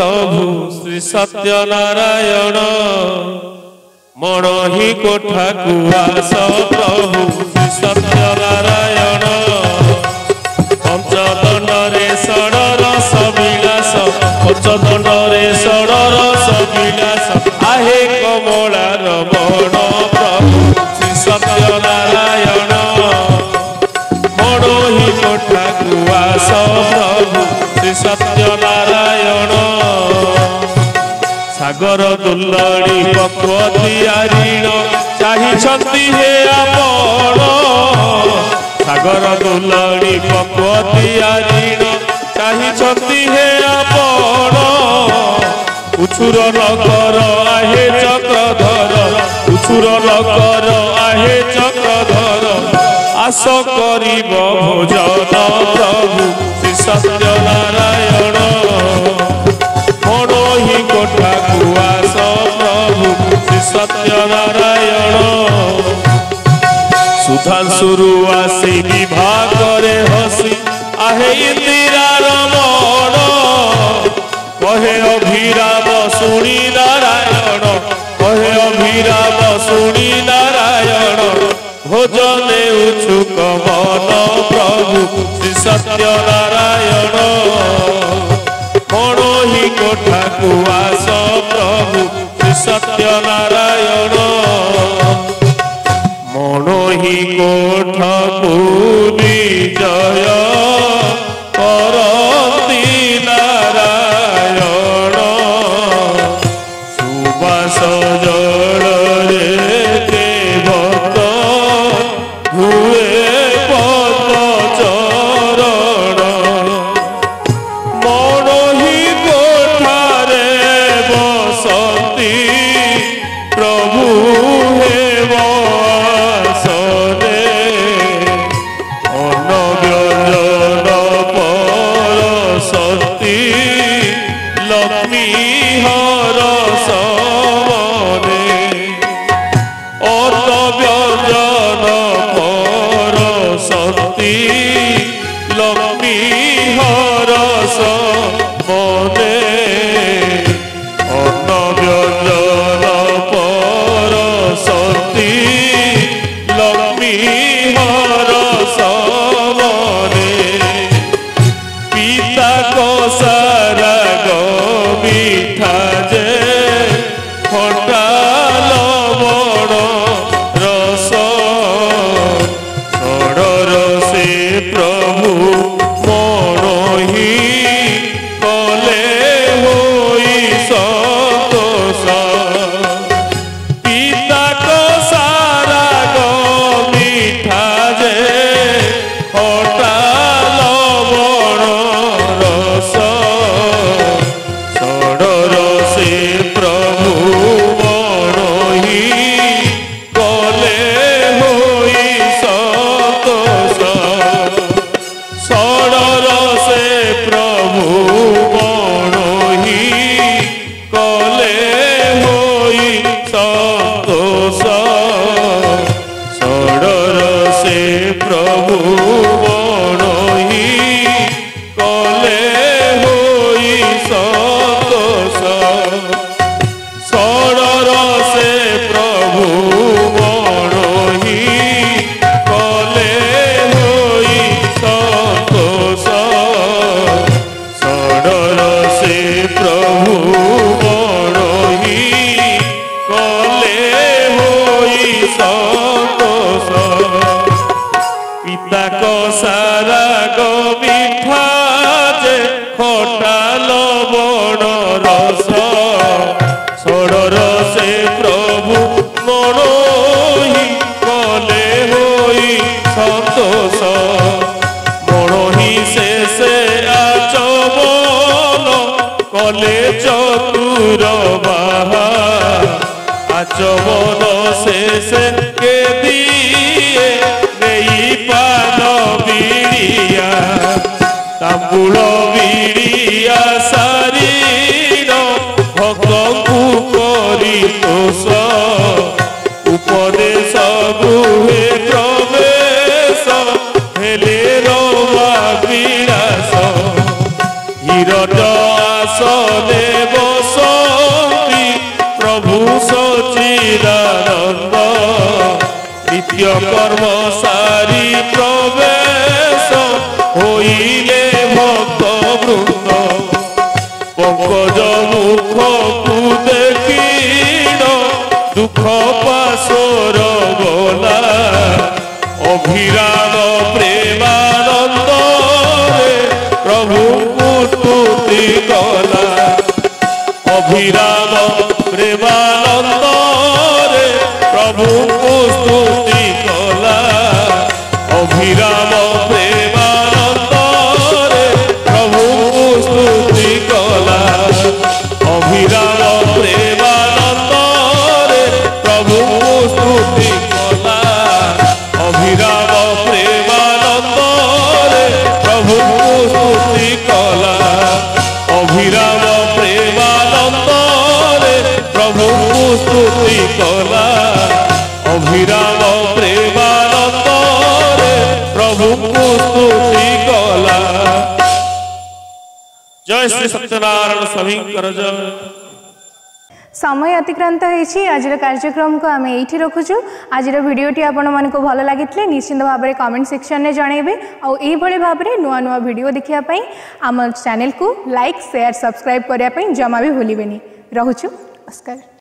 प्रभु श्री सत्यनारायण मन ही कोठा कुआस प्रभु श्री सत्यनारायण पंचदंड रे षड़ विलास पंचदंड रे षड़ विलास आहे कमला रमण प्रभु श्री सत्यनारायण मन ही कोठा कुआस प्रभु श्री सत्यनारायण सागर दुल्लड़ी पक्वतिया ऋण चाहिए हे आपण सागर दुल्लड़ी पक्वतिया ऋण चाहिए हे आपण उछुर नगर आहे चक्रधर उछुर नगर आहे चक्रधर आस करिब भोजन प्रभु श्री सत्यनारायण मन ही कोठा कुआस प्रभु श्री सत्यनारायण सुधांशुरु आसी विवाह करे हसी आहे इंदिरा रमण कहे अभिराम शुणी नारायण कहे अभिराम शुणी नारायण भोजने उछुक मन प्रभु श्री सत्यनारायण मन ही कोठा कुआस प्रभु श्री सत्यनारायण मन ही कोठा को विजय करती नारायण सुबास जल रे के भक्त हुए पद चरण मन ही कोठारे बसती प्रभु हे वासने अन्न व्यंजन परसती लक्ष्मी हर समने अन्न व्यंजन परसती लक्ष्मी हर समने अन्न व्यंजन परसती लक्ष्मी हर समने पिता को सारा मिठा जे खटा लवण रस षड़ से प्रभु मन ही कले होई संतोष पिता को सारा मिठा जे खटा लवण रस षड़ से प्रभु मन ही कले होई संतोष षड़ से प्रभु मन ही कले होई संतोष षड़ से प्रभु मन ही कले होई संतोष षड़ से प्रभु मन ही कले होई संतोष षड़ से प्रभु मन ही कले होई संतोष पिता को सारा मिठा जे खटा लवण रस षड़ से प्रभु मन ही कले होई संतोष मन ही शेषे आचमन कले चतुर बाहा आचमन शेषे के दिए नहीं पान बिड़िया तांबूल बिड़िया सारीन भक्तଙ୍କୁ करी तोष उपदेश गुहे प्रवेश हेले रवा विलास हिरण आसने नित्य कर्म सारी प्रवेश होइले भक्त वृंद पंकज मुख को देखिण दुख पाशर गला अभिराम प्रेमानंद प्रभु स्तुति कला अभिराम प्रेमानंद प्रभु स्तुति कला अभिराम प्रेमानंद प्रभु स्तुति कला अभिराम प्रेमानंद प्रभु स्तुति कला अभिराम प्रेमानंद प्रभु स्तुति कला अभिराम प्रेमानंद प्रभु स्तुति कला अभिराम प्रेमानंद प्रभु स्तुति कला। जय श्री सत्यनारायण स्वामी जय। समय अतिक्रांत होइछि आजिर कार्यक्रम को आम ये रखुचु। आजिर भिडियोटी आपण मानक भल लगी निश्चिंत भाव में कमेंट सेक्शन में जनइबे और यही भाव में नुआ नुआ भिडियो देखिया आम चैनल को लाइक शेयर सब्सक्राइब करने जमा भी भूलिबेनी। रहुचु नमस्कार।